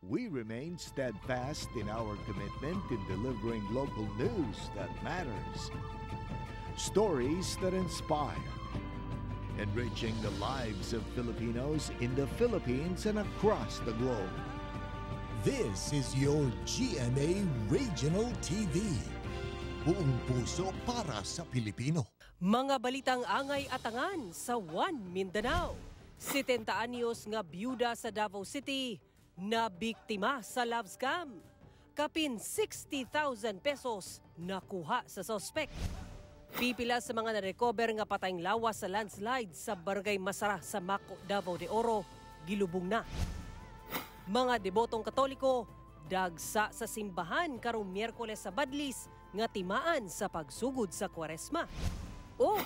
we remain steadfast in our commitment in delivering local news that matters. Stories that inspire. Enriching the lives of Filipinos in the Philippines and across the globe. This is your GMA Regional TV. Buong puso para sa Pilipino. Mga balitang angay at angan sa One Mindanao. 70 anyos nga byuda sa Davao City na biktima sa love scam. Kapin 60,000 pesos nakuha sa suspect. Pipila sa mga na-recover nga patayng lawas sa landslide sa Barangay Masara sa Mako, Davao de Oro, gilubong na. Mga debotong Katoliko, dagsa sa simbahan karong Miyerkules sa Badlis nga timaan sa pagsugod sa Kwaresma. O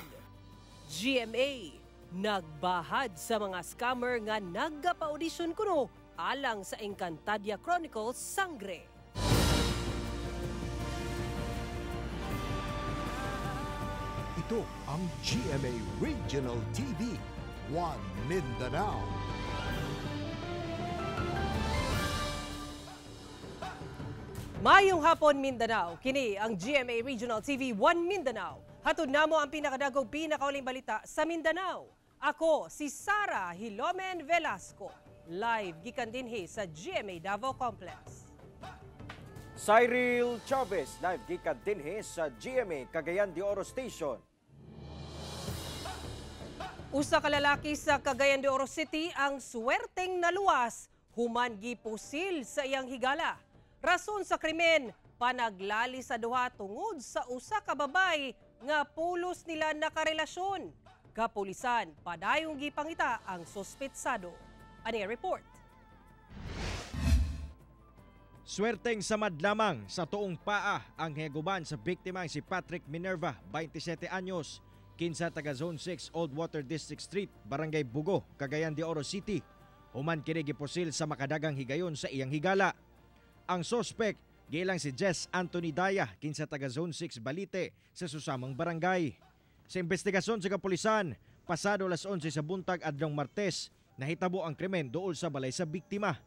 GMA, nagbahad sa mga scammer nga nagpa-audition kuno alang sa Encantadia Chronicles Sangre. Ito ang GMA Regional TV, One Mindanao. Mayong hapon Mindanao, kini ang GMA Regional TV One Mindanao. Hatod namo ang pinakadagog pinakauling balita sa Mindanao. Ako si Sara Hilomen Velasco, live gikan dinhi sa GMA Davao Complex. Cyril Chavez, live gikan dinhi sa GMA Cagayan de Oro Station. Usa ka lalaki sa Cagayan de Oro City ang swerteng naluwas human gipusil sa iyang higala. Rason sa krimen, panaglali sa duha tungod sa usa ka babay nga pulos nila nakarelasyon. Kapulisan, padayong gipangita ang sospetsado. Ani report. Swerteng samad lamang sa tuong paa ang heguban sa biktima si Patrick Minerva, 27 anyos, kinsa taga Zone 6 Old Water District Street, Barangay Bugo, Cagayan de Oro City. Human kini gipusil sa makadagang higayon sa iyang higala. Ang suspect gilang si Jess Anthony Daya, kinsa taga Zone 6 Balite sa susamang barangay. Sa investigasyon sa kapulisan, pasado alas 11 sa buntag adlong Martes, nahitabo ang krimen duol sa balay sa biktima.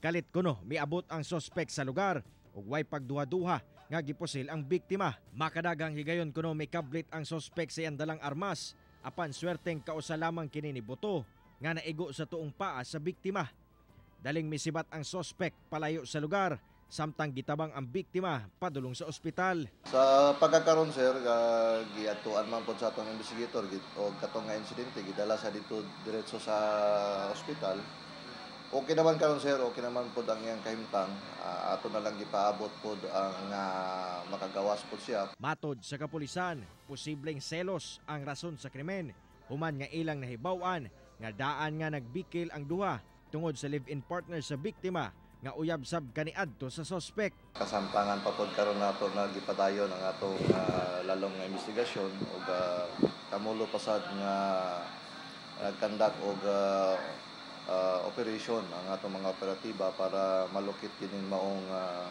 Kalit kuno miabot ang suspect sa lugar ug way pagduha-duha nga gipusil ang biktima. Makadagang higayon kuno may kablit ang suspect sa iyang dalang armas apan swerteng kausa lamang kini ni buto nga naigo sa tuong paa sa biktima. Daling misibat ang suspect palayo sa lugar samtang gitabang ang biktima padulong sa ospital. Sa pagkakaroon sir, giatuan man po sa atong investigator o katong nga insidente gidala sa dito diretso sa ospital. Okay naman karon sir, okay naman po ang iyang kahimtang. Ato na lang gipaabot po ang makagawas po siya. Matod sa kapulisan, posibleng selos ang rason sa krimen. Human nga ilang nahibaw-an nga daan nga nagbikil ang duha tungod sa live-in partner sa biktima nga uyab sab kaniadto sa suspect. Kasamtangan pa po karon nato na gipadayon ang atong lalong nga investigasyon ug kamulo pasad nga nagkandak og operation ang atong mga operatiba para malukit kining maong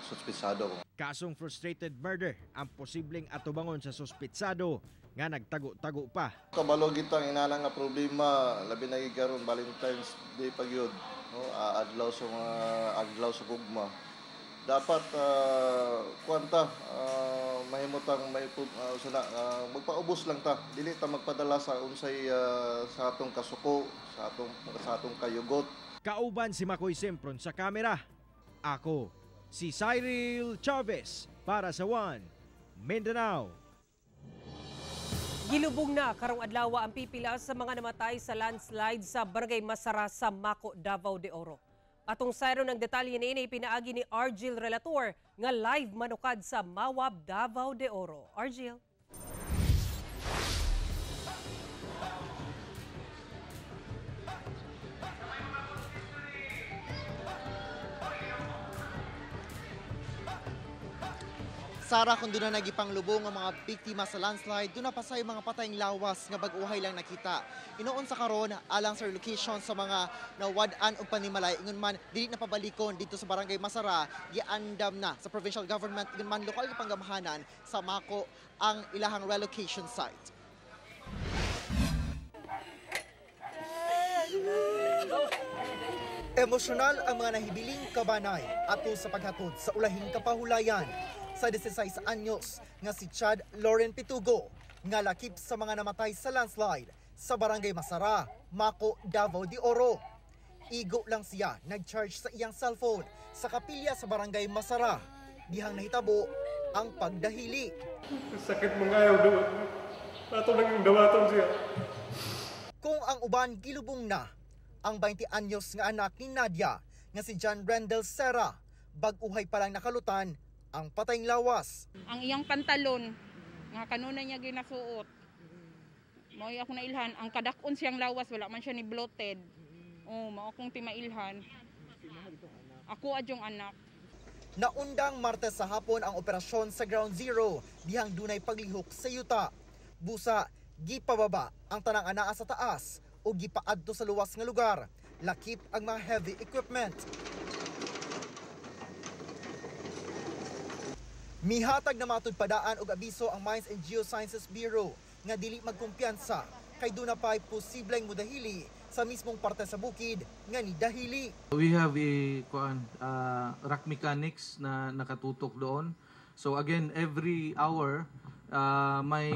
suspetsado. Kasong frustrated murder ang posibleng atubangon sa suspetsado nga nagtago-tago pa. Kabalo gito ang inalang nga problema labi na gigaron Valentine's Day pagyud, no? Adlaw sa gugma. Dapat mahimutang magpaubos lang ta, dili ta magpadala sa unsay sa atong kasuko, sa atong kayugot. Kauban si Makoy Sempron sa kamera. Ako si Cyril Chavez para sa One Mindanao. Gilubong na karong adlaw ang pipila sa mga namatay sa landslide sa Barangay Masara sa Mako, Davao de Oro. Atong sayro ng detalye niini pinaagi ni Argil Relator nga live manukad sa Mawab, Davao de Oro. Argil. Sara, kung doon na nagipanglubong ang mga biktima sa landslide, doon na pa sa mga patayng lawas nga bag-uhay lang nakita. Inoon sa karon alang sa relocation sa mga nawad-an o panimalay, ingon man dili na pabalikon dito sa Barangay Masara, giandam na sa provincial government, ingon man lokal nga panggamahanan sa Mako ang ilahang relocation site. Emosyonal ang mga nahibiling kabanay ato sa paghatod sa ulahing kapahulayan sa 16 anyos nga si Chad Lauren Pitugo nga lakip sa mga namatay sa landslide sa Barangay Masara, Mako, Davao de Oro. Igo lang siya nag-charge sa iyang cellphone sa kapilya sa Barangay Masara. Dihang nahitabo ang pagdahili. Sakit mo ngayaw doon. Ato nang yung dawaton siya. Kung ang uban gilubong na, ang 20 anyos nga anak ni Nadia nga si John Brendel Serra, bag-uhay pa lang nakalutan ang patayng lawas. Ang iyang pantalon nga kanuna niya ginasuot. Mo'y ako nailhan, ang kadakon siyang lawas wala man siya ni bloated. Mao akong timailhan. Ako adyong anak. Naundang Martes sa hapon ang operasyon sa Ground Zero dihang dunay paglihok sa yuta. Busa gipababa ang tanang anaa sa taas o gipaadto sa luwas nga lugar. Lakip ang mga heavy equipment. Mihatag na matud padaan og abiso ang Mines and Geosciences Bureau nga dili magkumpiyansa kay duna pay posibleng mudahili sa mismong parte sa bukid nga ni dahili. We have rock mechanics na nakatutok doon. So again, every hour may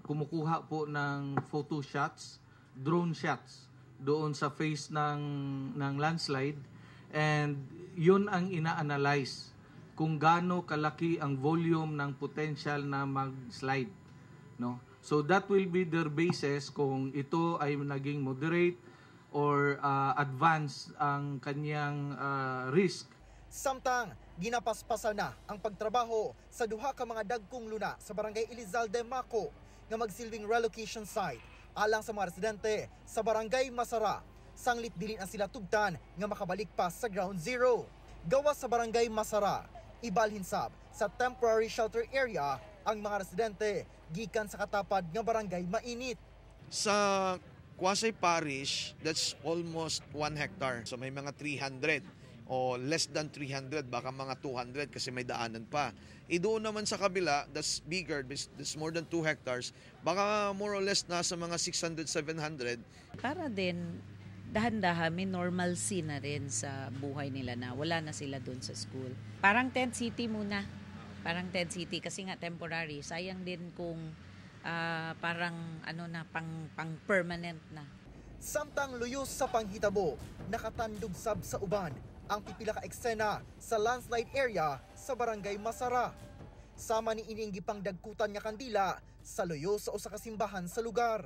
kumukuha po ng photo shots, drone shots doon sa face ng landslide, and yun ang ina-analyze kung gaano kalaki ang volume ng potential na mag-slide, no? So that will be their basis kung ito ay naging moderate or advance ang kanyang risk. Samtang ginapaspasan na ang pagtrabaho sa duha ka mga dagkong luna sa Barangay Elizalde, Mako nga magsilbing relocation site alang sa mga residente sa Barangay Masara. Sanglit dili na sila tugtan nga makabalik pa sa Ground Zero. Gawas sa Barangay Masara, ibalhin sab sa temporary shelter area ang mga residente gikan sa katapad nga Barangay Mainit. Sa Quasay Parish, that's almost 1 hectare. So may mga 300 o less than 300, baka mga 200 kasi may daanan pa. Doon naman sa kabila, that's bigger, that's more than 2 hectares, baka more or less nasa mga 600, 700. Para din, dahan-dahan may normalcy na rin sa buhay nila na wala na sila doon sa school. Parang tent city muna. Parang tent city kasi nga temporary. Sayang din kung parang pang permanent na. Samtang luyos sa panghitabo, nakatandog sab sa uban ang pipila ka eksena sa landslide area sa Barangay Masara. Sama ni ining gipang dagkutan nga kandila sa luyos sa usa ka simbahan sa lugar.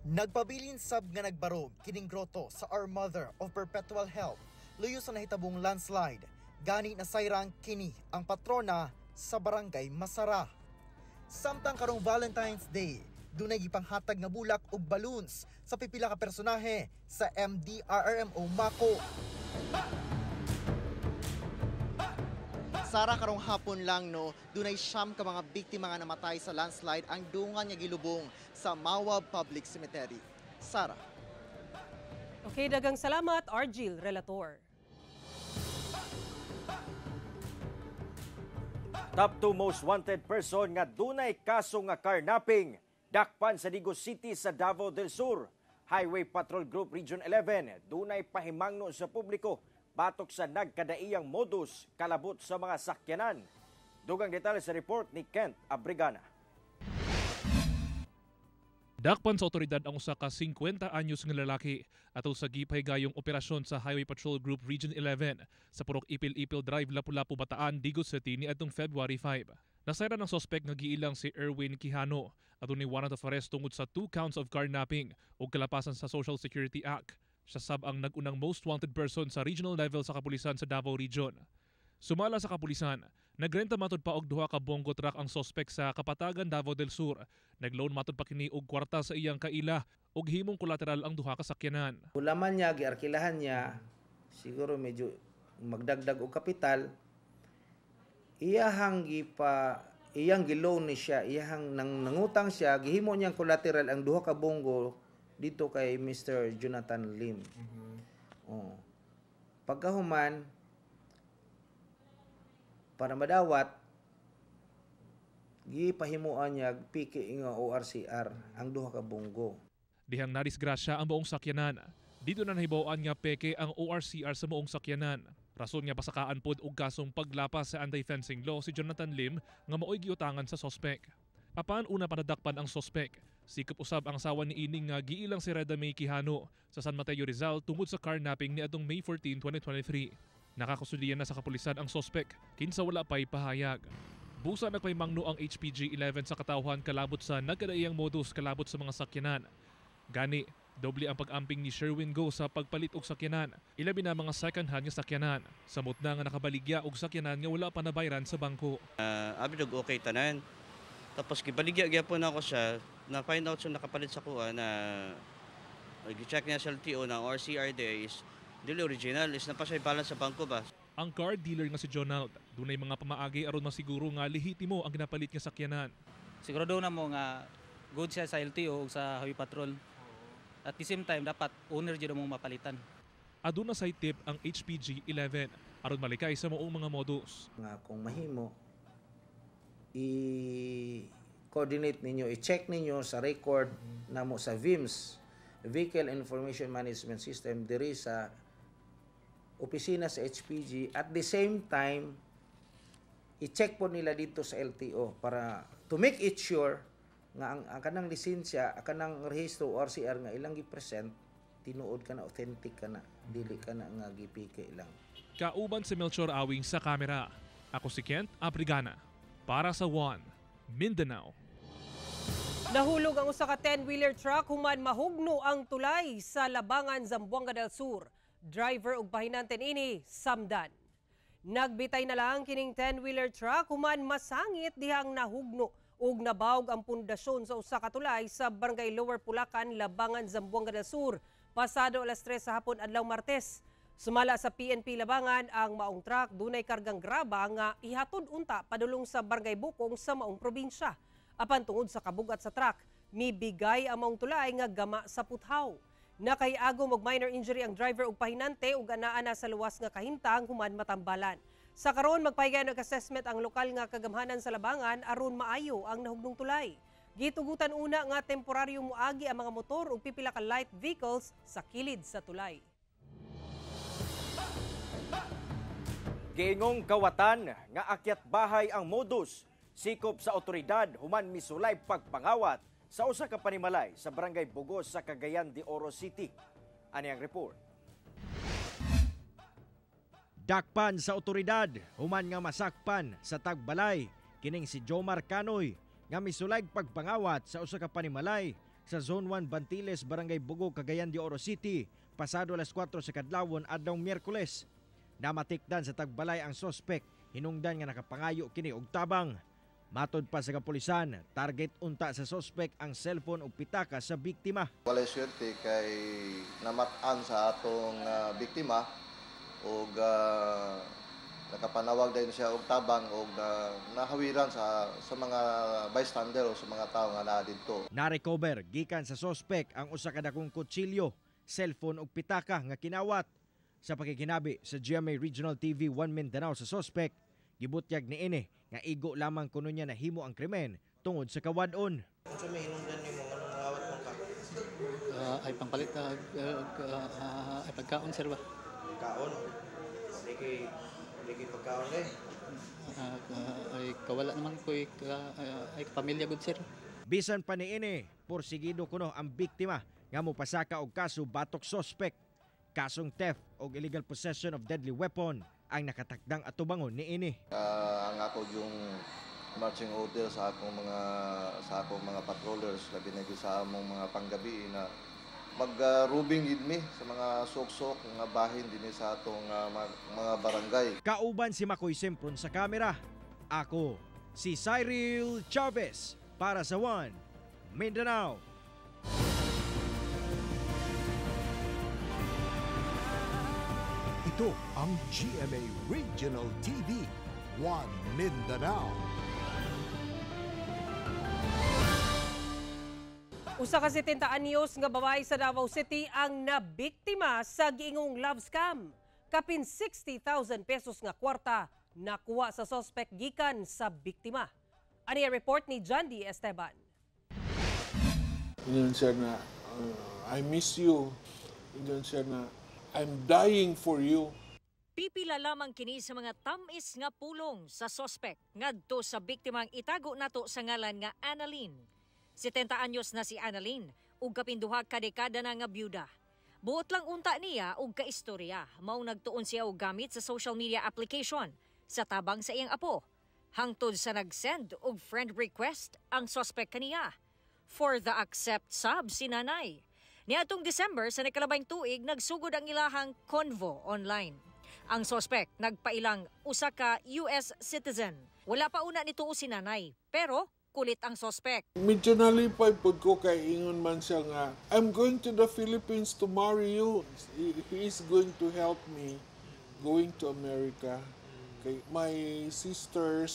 Nagpabilin sab nga nagbarog kining groto sa Our Mother of Perpetual Help. Luyos sa nahitabong landslide. Gani na sayrang kini ang patrona sa Barangay Masara. Samtang karong Valentine's Day, dunay gipanghatag nga bulak ug balloons sa pipila ka personahe sa MDRRMO Mako. Sara, karong hapon lang dunay 9 ka mga biktima nga namatay sa landslide ang dungan nga gilubong sa Mawab Public Cemetery. Sara. Okay, dagang salamat, Argil Relator. Top 2 most wanted person nga dunay kaso nga carnapping dakpan sa Digos City sa Davao del Sur. Highway Patrol Group Region 11 dunay pahimangno sa publiko batok sa nagkadaiyang modus kalabot sa mga sakyanan. Dugang detalye sa report ni Kent Abrigana. Dakpan sa otoridad ang usa ka 50 anyos nga lalaki atol sa gipahigayong operasyon sa Highway Patrol Group Region 11 sa Purok Ipil-Ipil Drive, Lapu-Lapu, Bataan, Digos City niadtong February 5. Nasayra ng sospek nga giilang si Erwin Quijano at ni warrant of arrest tungod sa 2 counts of carnapping o kalapasan sa Social Security Act. Siya sab ang nagunang most wanted person sa regional level sa kapulisan sa Davao Region. Sumala sa kapulisan, nagrenta matod pa og 2 ka bongo truck ang sospek sa Kapatagan, Davao del Sur. Nagloan matod pa kini og kwarta sa iyang kaila og himong kolateral ang 2 ka sakyanan. Ulaman niya, giarkilahan niya, siguro medyo magdagdag og kapital. Iyang giloan ni siya, iyang nangutang siya, gihimo niyang kolateral ang 2 ka bongo dito kay Mr. Jonathan Lim. Pagkahuman, para madawat, gipahimuan niya piki nga ORCR ang 2 ka bunggo. Dihang nadisgrasya ang buong sakyanan, Dito na nahibawan nga peke ang ORCR sa moong sakyanan. Rason nga pasakaan pod og kasong paglapas sa anti-fencing law si Jonathan Lim nga maoy giutangan sa sospek. Apan una panadakpan ang sospek. Sikop usab ang asawa ni ining nga giilang si Reda May Quijano sa San Mateo Rizal tungod sa carnapping niadtong May 14, 2023. Nakakasulyan na sa kapulisan ang sospek kinsa wala pay pahayag. Busa nagpaymangno ang HPG-11 sa katawhan kalabot sa nagkadaiyang modus kalabot sa mga sakyanan. Gani, doble ang pag-amping ni Sherwin Go sa pagpalit og sakyanan. Ilabi na mga second-hand nga sakyanan. Samot na nga nakabaligya og sakyanan nga wala pa nabayran sa bangko. Abi okay tanan. Tapos gibaligya gyapon ako siya, na find out siya nakapalit sa kuha na gi-check niya sa LTO na ORCR is dili original, is na pa siya balance sa bangko ba. Ang car dealer nga si Jonald, dunay mga pamaagi aron masiguro nga lehitimo ang ginapalit nga sakyanan. Sigurado na mo nga good siya sa LTO o sa Highway Patrol. At the same time, dapat owner dyan mo mapalitan. Aduna sa tip ang HPG-11 aron malikay sa moong mga modus. Nga kung mahimo, i-coordinate ninyo, i-check ninyo sa record na mo sa VIMS, Vehicle Information Management System, diri sa opisina sa HPG. At the same time, i-check po nila dito sa LTO para to make it sure nga ang kanang lisensya, ang kanang rehistro ORCR nga ilang gi-present, tinuod ka na, authentic ka na, dili ka na nga gipike lang. Kauban si Melchor Awing sa kamera. Ako si Kent Abrigana para sa One Mindanao. Nahulog ang usa ka 10-wheeler truck human mahugno ang tulay sa Labangan, Zamboanga del Sur. Driver ug pahinanten ini samdan. Nagbitay na lang kining 10-wheeler truck human masangit dihang nahugno ug nabawg ang pundasyon sa usa ka tulay sa Barangay Lower Pulacan, Labangan, Zamboanga del Sur pasado alas 3 sa hapon adlaw Martes. Sumala sa PNP Labangan, ang maong truck dunay kargang graba nga ihatod unta padulong sa Barangay Bukong sa maong probinsya. Apan tungod sa kabugat sa truck, mibigay ang maong tulay nga gama sa puthaw. Nakay-agom og minor injury ang driver ug pahinante ug anaa na sa luwas nga kahintang human matambalan. Sa karon magpahigayon og assessment ang lokal nga kagamhanan sa Labangan aron maayo ang nahugnong tulay. Gitugutan una nga temporaryo moagi ang mga motor ug pipila ka light vehicles sa kilid sa tulay. Giingong kawatan nga akyat bahay ang modus, sikop sa otoridad human misulay pagpangawat sa usa ka panimalay sa Barangay Bugos sa Cagayan de Oro City. Ani ang report. Dakpan sa otoridad human nga masakpan sa tagbalay kining si Jomar Canoy nga misulay pagpangawat sa usa ka panimalay sa Zone 1 Bantiles, Barangay Bugo, Cagayan de Oro City pasado alas 4 sa kadlawon adlaw Miyerkules. Namatikdan sa tagbalay ang sospek, hinungdan nga nakapangayo kini og tabang. Matod pa sa kapulisan, target unta sa sospek ang cellphone o pitaka sa biktima. Walay swerte kay namat-an sa atong biktima og nakapanawag din siya og tabang og nahawiran sa mga bystander o sa mga tao nga naa didto. Na-recover gikan sa sospek ang usa ka dakong kutsilyo, cellphone ug pitaka nga kinawat. Sa pakikinabi sa GMA Regional TV 1 Mindanao sa sospek, gibutyag ni ini nga igo lamang kuno niya nahimo ang krimen tungod sa kawadon. Unsa may hinungdan nimo anong awat mong ka? Ay pangpalit ay pagkaon sir ba? Kaon. Lagi pagkaon eh. Ay kawala naman ko ay pamilya gud sir. Bisan pa ni ini, porsigido kuno ang biktima nga mopasaka og kaso batok sospek. Kasong theft o illegal possession of deadly weapon ang nakatakdang atubangon ni ini. Ang ako yung marching order sa akong mga patrollers labi na sa among mga panggabi na mag-rubing gid mi sa mga sok-sok nga bahin dinhi sa atong mga barangay. Kauban si Makoy Simpron sa kamera. Ako si Cyril Chavez para sa One Mindanao. Ito ang GMA Regional TV, One Mindanao. Usa ka 70 anyos nga babae sa Davao City ang nabiktima sa giingong love scam. Kapin 60,000 pesos nga kwarta nakuha sa suspect gikan sa biktima. Ani ang report ni John D. Esteban. Yun sir na, I miss you. Ingon siya na, I'm dying for you. Pipila lamang kini sa mga tamis nga pulong sa sospek ngadto sa biktimang itago nato sa ngalan nga Annalyn. 70 anyos na si Annalyn ug kapinduha ka dekada na nga byuda. Buot lang unta niya ug kaistorya, mao nagtuon siya og gamit sa social media application sa tabang sa iyang apo. Hangtod sa nag-send og friend request ang sospek kaniya. For the accept sub si nanay. Niadtong December sa nakalabing tuig nagsugod ang ilahang convo online. Ang sospek nagpailang usa ka US citizen. Wala pa una nituo si nanay, pero kulit ang sospek. Medyo nalipay pod ko kay ingon man siya nga, I'm going to the Philippines to marry you. He is going to help me going to America. Okay, my sisters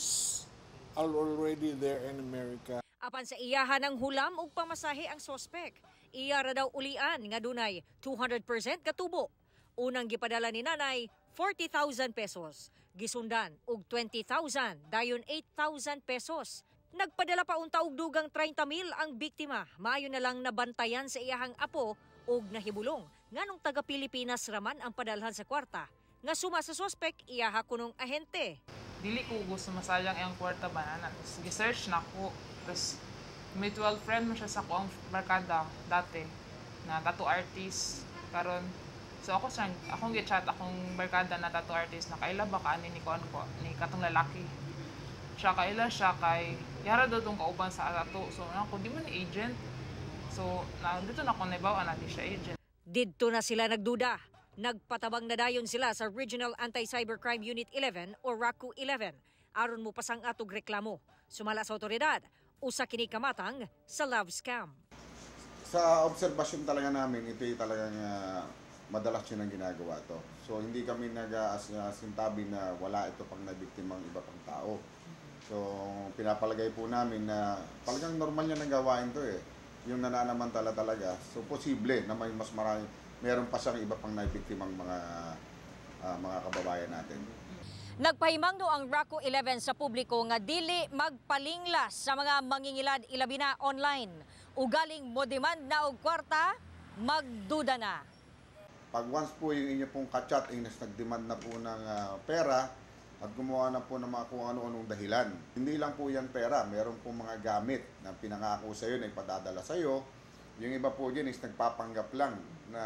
are already there in America. Apan sa iyahan ng hulam ug pamasahe ang sospek. Iya ra daw ulian nga dunay 200% katubo. Unang gipadala ni nanay 40,000 pesos. Gisundan og 20,000, dayon 8,000 pesos. Nagpadala pa unta og dugang 30,000 ang biktima. Maayo na lang nabantayan sa iyahang apo og nahibulong nganong taga Pilipinas raman ang padalhan sa kwarta. Nga suma sa sospek iyaha kunong ahente. Dili ko gusto masayang iyang kwarta banana. Gi-search na ko. Tapos mutual friend mo siya sa akong barkada dati na tattoo artist. Karon so akong gi-chat akong barkada na tattoo artist na kaila ba ka ni ko ni katong lalaki. Siya kaila siya kay yara daw tong kauban sa tattoo. So ako di man agent. So dito na ko naibaw na di siya agent. Didto na sila nagduda. Nagpatabang na dayon sila sa Regional Anti-Cybercrime Unit 11 o RACU 11 aron mo pasang atog reklamo. Sumala sa otoridad, usa kini kamatang sa love scam. Sa obserbasyon talaga namin, ito talagang madalas yun ang ginagawa to. So hindi kami nag-asintabi na wala ito pang nabiktimang iba pang tao. So pinapalagay po namin na talagang normal niya nang gawain to eh. Yung nananamantala talaga. So posible na may mas marami, meron pa siyang iba pang nabiktimang mga kababayan natin. Nagpahimangno ang RACU 11 sa publiko nga dili magpalinglas sa mga mangingilad ilabi na online. Ugaling mo demand na og kwarta, magduda na. Pag once po yung inyo pong kachat ay nag-demand na po ng pera at gumawa na po ng mga kung ano-anong dahilan. Hindi lang po yan pera, meron po mga gamit na pinangako sa iyo na ipadadala sa iyo. Yung iba po dyan is nagpapanggap lang na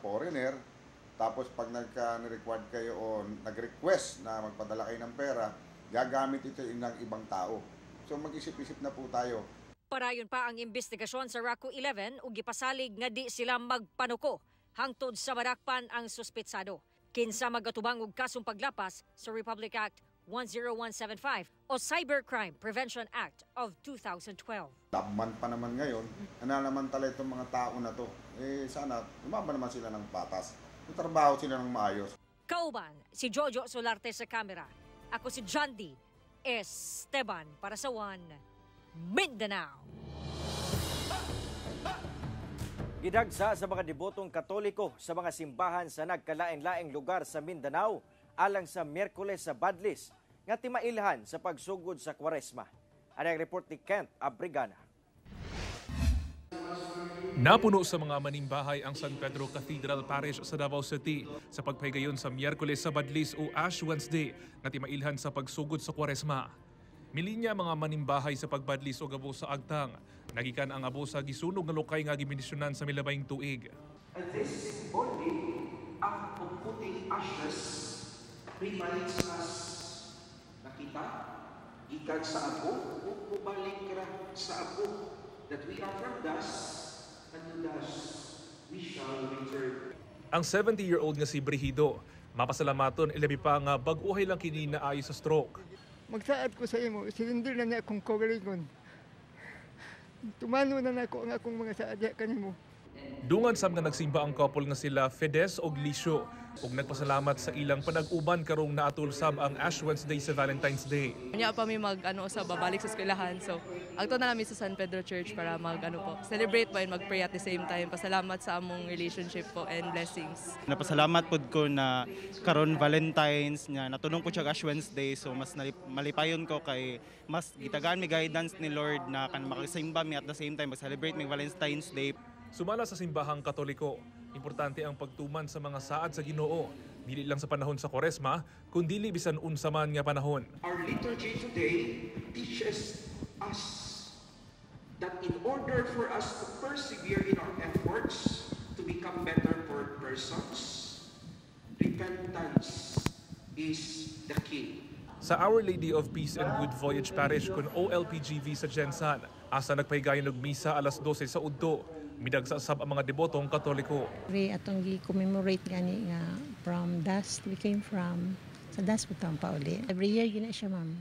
foreigner. Tapos pag nag-required kayo o nag-request na magpadala kayo ng pera, gagamit ito ng ibang tao. So mag-isip-isip na po tayo. Parayon pa ang investigasyon sa RACU 11 ug gipasalig nga di sila magpanuko hangtod sa madakpan ang suspetsado. Kinsa magatubang og kasong paglapas sa Republic Act 10175 o Cybercrime Prevention Act of 2012. Laban pa naman ngayon, nananamantala itong mga tao na to. Sana lumaban naman sila ng patas. Trabaho sila ng maayos. Kauban, si Jojo Solarte sa kamera. Ako si John D. Esteban para sa One Mindanao. Gidagsa sa mga debotong Katoliko sa mga simbahan sa nagkalain-laing lugar sa Mindanao alang sa Miyerkules sa Badlis nga timailhan sa pagsugod sa Kwaresma. Ang report ni Kent Abrigana. Napuno sa mga manimbahay ang San Pedro Cathedral Parish sa Davao City sa pagpahigayon sa Miyerkules sa Badlis o Ash Wednesday na timailhan sa pagsugod sa Kwaresma. Milinya mga manimbahay sa pagbadlis o gabo sa agtang. Nagikan ang abo sa gisunog nga lokay nga giminisyonan sa milabayng tuig. And this body, ang puting ashes, reminds us na kita, ikan sa abo, o bumalik ra sa abo, that we are from dust, and to dust we shall return. Ang 70-year-old nga si Brigido, mapasalamaton ilabi pa nga bag-uhay lang kini na ayo sa stroke. Magsaad ko sa imo, silindir na niya akong kaugalingon. Tumano na nako ang akong mga saadya kanimo. Dungan sam nga nagsimba ang couple nga sila Fedes og Licio ug nagpasalamat sa ilang panag-uban karong naatol sab ang Ash Wednesday sa Valentine's Day. Nya pa mi sa babalik sa eskwelahan. So agto na namin sa San Pedro Church para celebrate po and mag-pray at the same time. Pasalamat sa among relationship po and blessings. Napasalamat pod ko na karon Valentine's nya natunong po siya Ash Wednesday, so mas malipayon ko kay mas gitagaan mi guidance ni Lord na kan makasimba mi at the same time mag-celebrate mi Valentine's Day. Sumala sa simbahang Katoliko, Importante ang pagtuman sa mga saad sa Ginoo, dili lang sa panahon sa Kwaresma, kundi bisan unsa man nga panahon. Our liturgy today teaches us that in order for us to persevere in our efforts to become better persons, repentance is the key. Sa Our Lady of Peace and Good Voyage Parish kun OLPGV sa Jensan, asa nagpahigayon og misa alas 12 sa udto, midagsasab ang mga debotong Katoliko. Atong gi-commemorate gani nga from dust we came from. Sa dust butang pa uli. Every year gina siya, ma'am.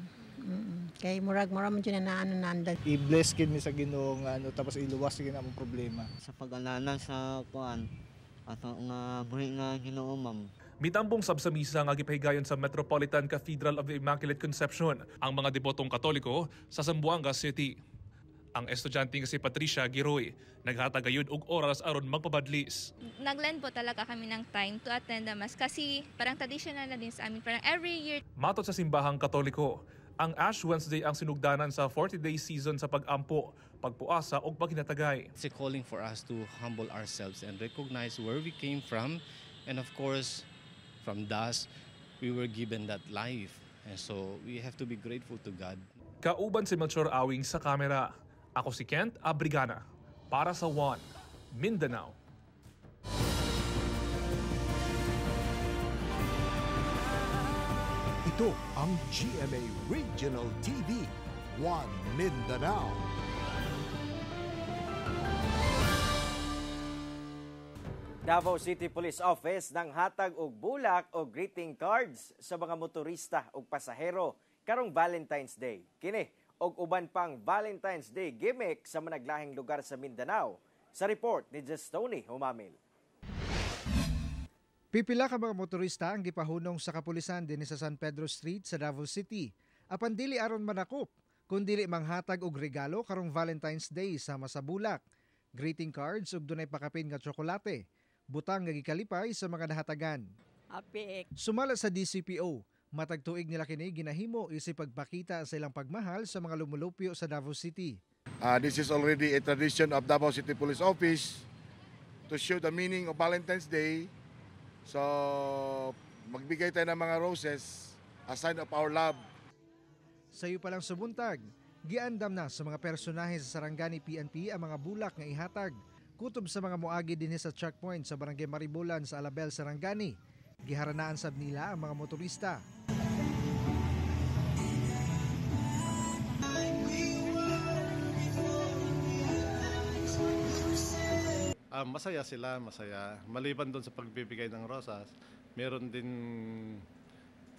Kay murag man jud na nandan. I-bless kid mi sa Ginoo nga tapos iluwas gyud ang problema. Sa pag-ananan sa kuan ato nga buhi nga Ginoo, ma'am. Mitambong sab sa misa nga gipahigayon sa Metropolitan Cathedral of the Immaculate Conception ang mga debotong Katoliko sa Zamboanga City. Ang estudyante nga si Patricia Giroy naghatagayud og oras aron magpabadlis. Naglaan po talaga kami ng time to attend the mass kasi parang traditional na din sa amin, parang every year. Matot sa simbahang Katoliko, ang Ash Wednesday ang sinugdanan sa 40-day season sa pag-ampo, pagpuasa ug paghinatagay. It's a calling for us to humble ourselves and recognize where we came from, and of course from dust we were given that life, and so we have to be grateful to God. Kauban si Melchor Awing sa kamera. Ako si Kent Abrigana para sa One Mindanao. Ito ang GMA Regional TV, One Mindanao. Davao City Police Office nang hatag og bulak o greeting cards sa mga motorista ug pasahero karong Valentine's Day. Kini og uban pang Valentine's Day gimmick sa managlahing lugar sa Mindanao. Sa report ni Justoni Humamil. Pipila ka mga motorista ang gipahunong sa kapulisan dinhi sa San Pedro Street sa Davao City. Apan dili aron manakop, kundi manghatag og regalo karong Valentine's Day sama sa bulak, greeting cards ug dunay pakapin nga tsokolate. Butang nga gikalipay sa mga nahatagan. Sumala sa DCPO, matag tuig nila kini ginahimo isip pagpakita sa ilang pagmahal sa mga lumulupyo sa Davao City. This is already a tradition of Davao City Police Office to show the meaning of Valentine's Day. So magbigay tayo ng mga roses, a sign of our love. Sayo pa lang subuntag, giandam na sa mga personahe sa Sarangani PNP ang mga bulak nga ihatag. Kutob sa mga moagi dinhi sa checkpoint sa Barangay Maribolan sa Alabel, Sarangani. Giharanaan sab nila ang mga motorista. Masaya sila, masaya. Maliban doon sa pagbibigay ng rosas, meron din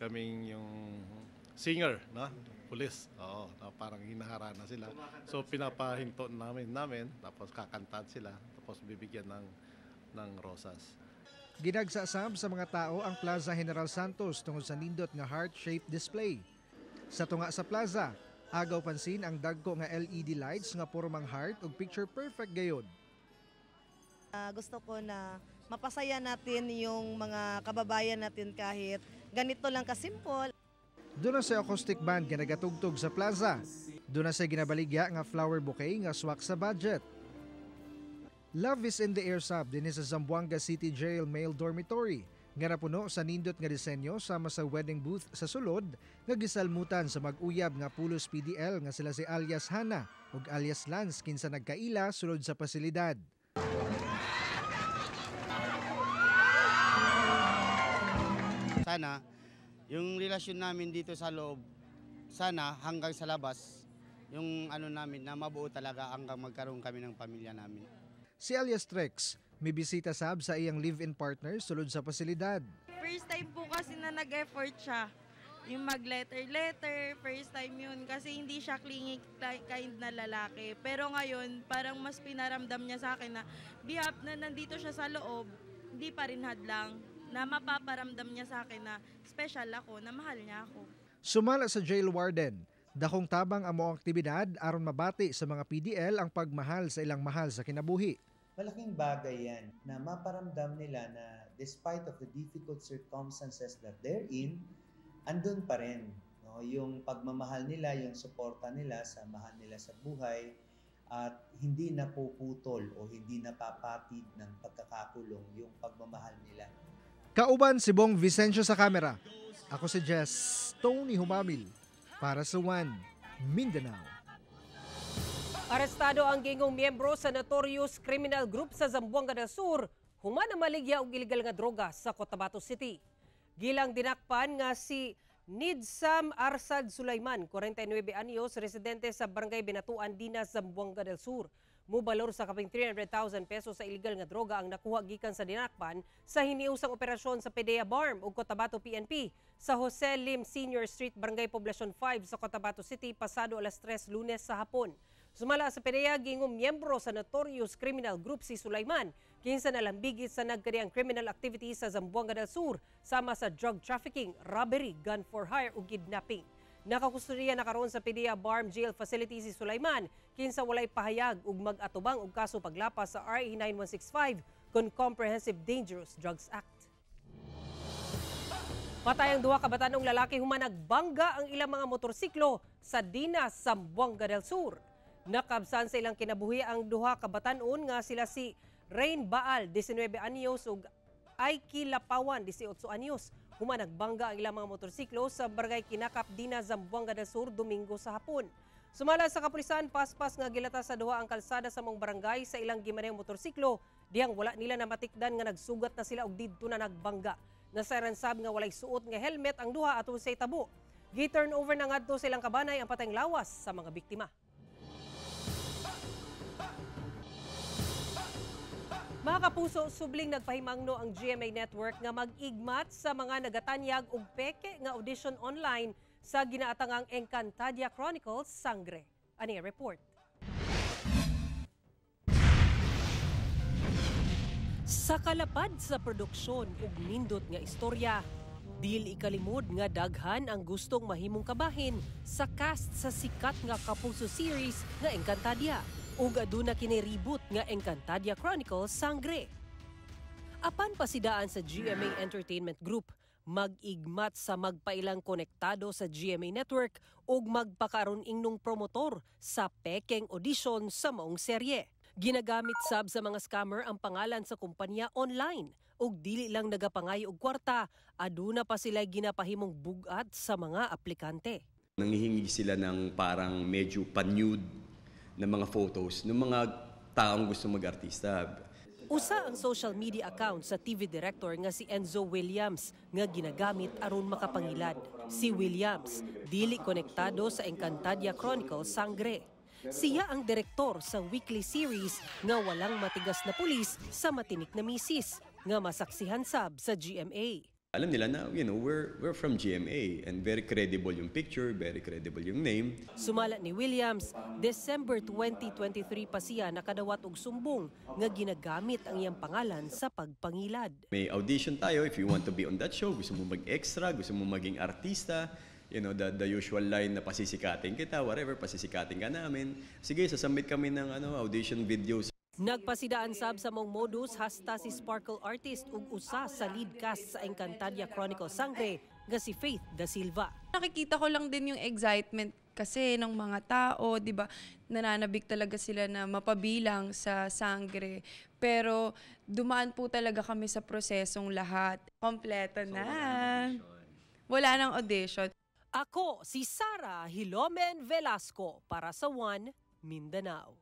kaming yung singer, no? Pulis. Oo, parang hinaharana sila. So pinapahinto namin, tapos kakantahan sila, tapos bibigyan ng rosas. Ginagsasab sa mga tao ang Plaza General Santos tungod sa nindot nga heart-shaped display. Sa tunga sa plaza, agaw pansin ang dagko nga LED lights nga puro mang heart ug picture perfect gayod. Gusto ko na mapasaya natin yung mga kababayan natin kahit ganito lang kasimple. Doon sa acoustic band nga nagatugtog sa plaza. Doon sa ginabaligya nga flower bouquet nga swak sa budget. Love is in the air sab din sa Zamboanga City Jail Male Dormitory nga napuno sa nindot nga disenyo sama sa wedding booth sa sulod nga gisalmutan sa mag-uyab nga pulos PDL nga sila si alias Hana ug alias Lance kinsa nagkaila sulod sa pasilidad. Sana yung relasyon namin dito sa loob, sana hanggang sa labas, yung ano namin na mabuo talaga hanggang magkaroon kami ng pamilya namin. Si alias Trex, may bisita sab sa iyang live-in partner sulod sa pasilidad. First time po kasi na nag-effort siya. Yung mag-letter, first time yun. Kasi hindi siya clingy kind na lalaki. Pero ngayon, parang mas pinaramdam niya sa akin na bihap na nandito siya sa loob, hindi pa rin hadlang. Na mapaparamdam niya sa akin na special ako, na mahal niya ako. Sumala sa jail warden, dakong tabang ang mga aktibidad aron mabati sa mga PDL ang pagmahal sa ilang mahal sa kinabuhi. Malaking bagay yan na maparamdam nila na despite of the difficult circumstances that they're in, andun pa rin. No? Yung pagmamahal nila, yung suporta nila sa mahal nila sa buhay, at hindi napuputol o hindi napapatid ng pagkakakulong yung pagmamahal nila. Kauban si Bong Vicencio sa kamera. Ako si Jess Tony Humamil para sa One Mindanao. Arestado ang gingong miyembro sa notorious criminal group sa Zamboanga del Sur, human na maligya og illegal nga droga sa Cotabato City. Gilang dinakpan nga si Nidsam Arsad Sulaiman, 49 anyos, residente sa Barangay Binatuan, Dinas, Zamboanga del Sur. Mubalor sa kaping 300,000 pesos sa illegal nga droga ang nakuha gikan sa dinakpan sa hiniusang operasyon sa PDEA BARM ug Cotabato PNP sa Jose Lim Senior Street, Barangay Poblacion 5 sa Cotabato City pasado alas 3 Lunes sa hapon. Sumala sa PDEA gingong miyembro sa notorious criminal group si Sulaiman, kinsa nalambigit sa nagkadiang criminal activities sa Zamboanga del Sur sama sa drug trafficking, robbery, gun for hire ug kidnapping. Nakakustodiya na karon sa PDEA BARM jail facility si Sulaiman, kinsa walay pahayag ug mag-atubang og kaso paglapas sa RA 9165 kon Comprehensive Dangerous Drugs Act. Patay ang duha ka batanong lalaki human nagbangga ang ilang mga motorsiklo sa Dinas, Zamboanga del Sur. Nakabsan sa ilang kinabuhi ang duha ka batanon nga sila si Rain Baal, 19 anyos ug Aiki Lapawan, 18 anyos. Human nagbangga ang ilang mga motorsiklo sa Barangay Kinakap, Dinas, Zamboanga del Sur, Domingo sa hapon. Sumala sa kapulisan, paspas nga gilata sa duha ang kalsada sa mong barangay sa ilang gimanayang motorsiklo, diyang wala nila na matikdan nga nagsugat na sila og didto na nagbangga. Nasaransab nga walay suot nga helmet ang duha aton sa itabo. Gi-turn over na ngadto sa ilang kabanay ang patayng lawas sa mga biktima. Mga kapuso, subling nagpahimangno ang GMA Network nga mag-igmat sa mga nagatanyag og peke nga audition online sa ginaatangang Encantadia Chronicles Sangre. Ani report. Sa kalapad sa produksyon ug nindot nga istorya, dili ikalimod nga daghan ang gustong mahimong kabahin sa cast sa sikat nga kapuso series nga Encantadia. Ug aduna kini reboot nga Encantadia Chronicles Sangre. Apan pasidaan sa GMA Entertainment Group, mag-igmat sa magpailang konektado sa GMA Network ug magpakaron ingnong promotor sa pekeng audition sa maong serye. Ginagamit sab sa mga scammer ang pangalan sa kumpanya online ug dili lang nagapangayo og kwarta, aduna pa sila ginapahimong bugat sa mga aplikante. Nanghihingi sila ng parang medyo pa-nude ng mga photos ng mga taong gusto mag-artista. Usa ang social media account sa TV director nga si Enzo Williams nga ginagamit aron makapangilad. Si Williams dili konektado sa Encantadia Chronicles Sangre. Siya ang direktor sa weekly series nga walang matigas na pulis sa matinik na misis nga masaksihan sab sa GMA. Alam nila na, we're from GMA and very credible yung picture, very credible yung name. Sumala ni Williams, December 2023 pa siya nakadawat og sumbong nga ginagamit ang iyang pangalan sa pagpangilad. May audition tayo if you want to be on that show, gusto mo mag-extra, gusto mo maging artista, the usual line na pasisikatin kita, whatever, pasisikatin ka namin. Sige, sasubmit kami ng audition videos. Nagpasidaan sab sa mong modus hasta si Sparkle artist ug usa sa lead cast sa Encantadia Chronicles Sangre nga si Faith Da Silva. Nakikita ko lang din yung excitement kasi ng mga tao, 'di ba? Nananabik talaga sila na mapabilang sa Sangre. Pero dumaan po talaga kami sa prosesong lahat. Kompleto na. Wala nang audition. Ako si Sara Hilomen Velasco para sa One Mindanao.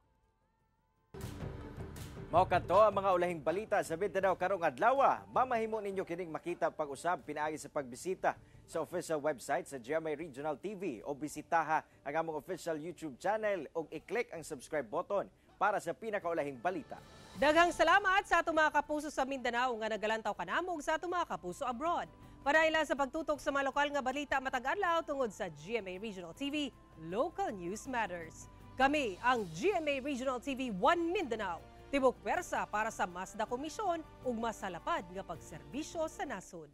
Mao kadto ang mga ulahing balita sa Mindanao karong adlaw. Mamahimo ninyo kining makita pag-usab pinaagi sa pagbisita sa official website sa GMA Regional TV o bisitaha ang among official YouTube channel ug i-click ang subscribe button para sa pinakaulahing balita. Daghang salamat sa atong mga kapuso sa Mindanao nga nagalantaw kanamo ug sa atong mga kapuso abroad. Para ila sa pagtutok sa mga lokal nga balita matag adlaw tungod sa GMA Regional TV, Local News Matters. Kami ang GMA Regional TV 1 Mindanao. Tibok pwersa para sa mas da komisyon ug mas salapad nga pagserbisyo sa nasod.